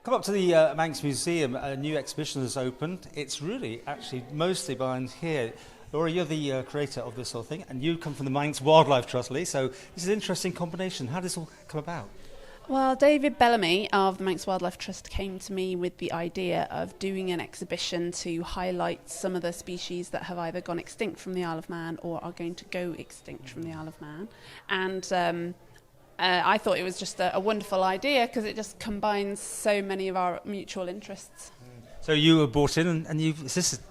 Come up to the Manx Museum. A new exhibition has opened. It's really actually mostly behind here. Laura, you're the creator of this whole thing, and you come from the Manx Wildlife Trust, Leigh, so this is an interesting combination. How did this all come about? Well, David Bellamy of the Manx Wildlife Trust came to me with the idea of doing an exhibition to highlight some of the species that have either gone extinct from the Isle of Man or are going to go extinct from the Isle of Man. And I thought it was just a wonderful idea because it just combines so many of our mutual interests. So you were brought in and you've assisted.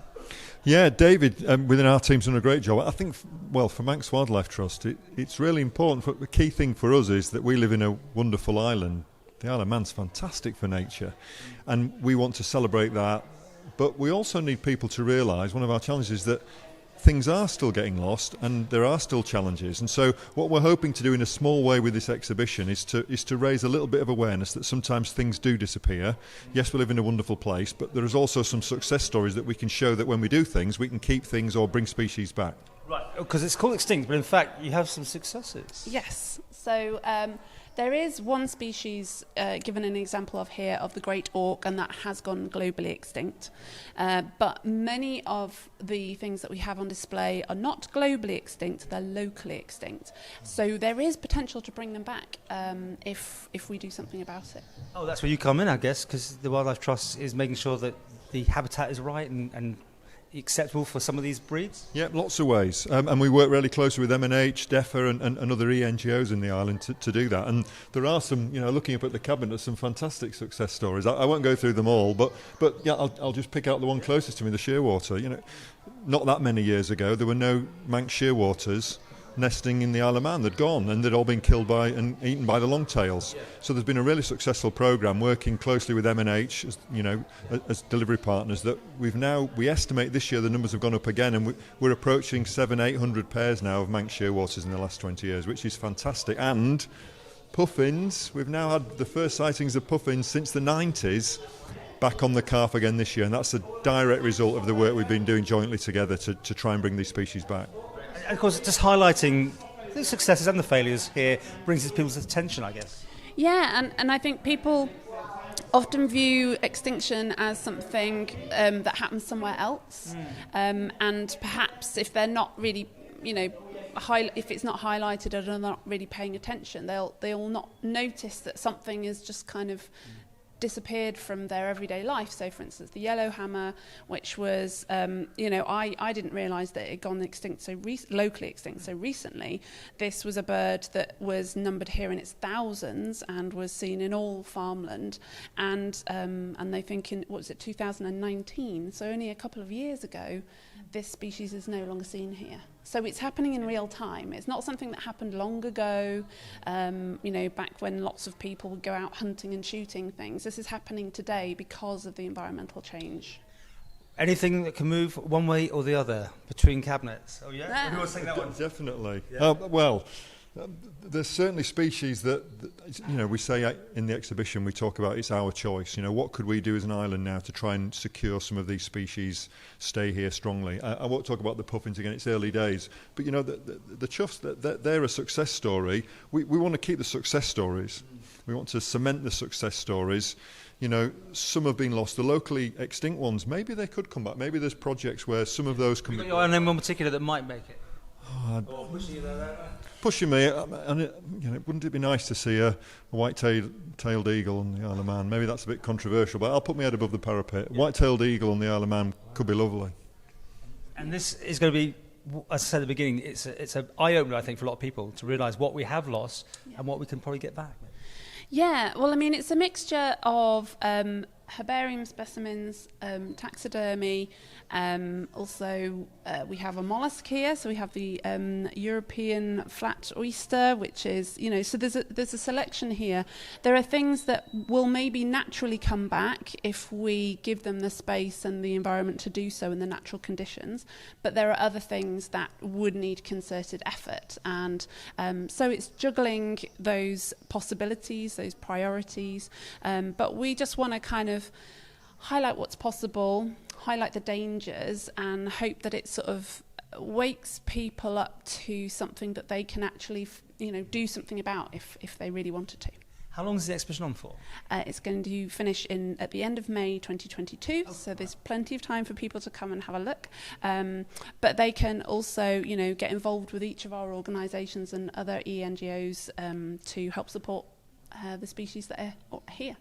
Yeah, David within our team's done a great job. I think, well, for Manx Wildlife Trust, it's really important. The key thing for us is that we live in a wonderful island. The Isle of Man's fantastic for nature, and we want to celebrate that. But we also need people to realise one of our challenges is that things are still getting lost and there are still challenges. And so what we're hoping to do in a small way with this exhibition is to raise a little bit of awareness that sometimes things do disappear. Yes, we live in a wonderful place, but there is also some success stories that we can show that when we do things, we can keep things or bring species back. Right, because it's called extinct, but in fact you have some successes. Yes, so there is one species given an example of here of the great auk, and that has gone globally extinct. But many of the things that we have on display are not globally extinct, they're locally extinct. So there is potential to bring them back if we do something about it. Oh, that's where you come in, I guess, because the Wildlife Trust is making sure that the habitat is right and acceptable for some of these breeds? Yeah, lots of ways. And we work really closely with M&H, DEFRA and other NGOs in the island to do that. And there are some, looking up at the cabinet, some fantastic success stories. I won't go through them all, but yeah, I'll just pick out the one closest to me, the shearwater. Not that many years ago, there were no Manx shearwaters nesting in the Isle of Man. They'd gone and they'd all been killed by and eaten by the longtails. So there's been a really successful programme working closely with M&H as delivery partners that we estimate this year the numbers have gone up again, and we're approaching 700-800 pairs now of Manx shearwaters in the last 20 years, which is fantastic. And puffins, we've now had the first sightings of puffins since the 90s back on the Calf again this year, and that's a direct result of the work we've been doing jointly together to try and bring these species back. And of course, just highlighting the successes and the failures here brings people's attention, I guess. Yeah, and I think people often view extinction as something that happens somewhere else. And perhaps if they're not really, if it's not highlighted or they're not really paying attention, they'll not notice that something is just kind of disappeared from their everyday life. So, for instance, the yellowhammer, which was, I didn't realise that it had gone extinct locally extinct so recently. This was a bird that was numbered here in its thousands and was seen in all farmland. And they think in 2019, so only a couple of years ago, this species is no longer seen here. So it's happening in real time. It's not something that happened long ago, back when lots of people would go out hunting and shooting things. This is happening today because of the environmental change. Anything that can move one way or the other between cabinets? Oh, yeah? Who wants to take that one? Definitely. Yeah. There's certainly species that we say in the exhibition, we talk about it's our choice. What could we do as an island now to try and secure some of these species stay here strongly? I won't talk about the puffins again, it's early days. But, the chuffs, they're a success story. We want to keep the success stories. We want to cement the success stories. Some have been lost. The locally extinct ones, maybe they could come back. Maybe there's projects where some of those can be... I know one particular that might make it. Pushing me, wouldn't it be nice to see a white-tailed eagle on the Isle of Man? Maybe that's a bit controversial, but I'll put my head above the parapet. Yeah. White-tailed eagle on the Isle of Man could be lovely. And this is going to be, as I said at the beginning, it's an eye-opener, I think, for a lot of people to realise what we have lost and what we can probably get back. Yeah, well, it's a mixture of herbarium specimens, taxidermy. Also, we have a mollusk here, so we have the European flat oyster, which is, so there's a selection here. There are things that will maybe naturally come back if we give them the space and the environment to do so in the natural conditions, but there are other things that would need concerted effort, and so it's juggling those possibilities, those priorities, but we just want to kind of highlight what's possible, highlight the dangers, and hope that it sort of wakes people up to something that they can actually, do something about if they really wanted to. How long is the exhibition on for? It's going to finish at the end of May 2022, so there's plenty of time for people to come and have a look. But they can also, get involved with each of our organisations and other ENGOs to help support the species that are here.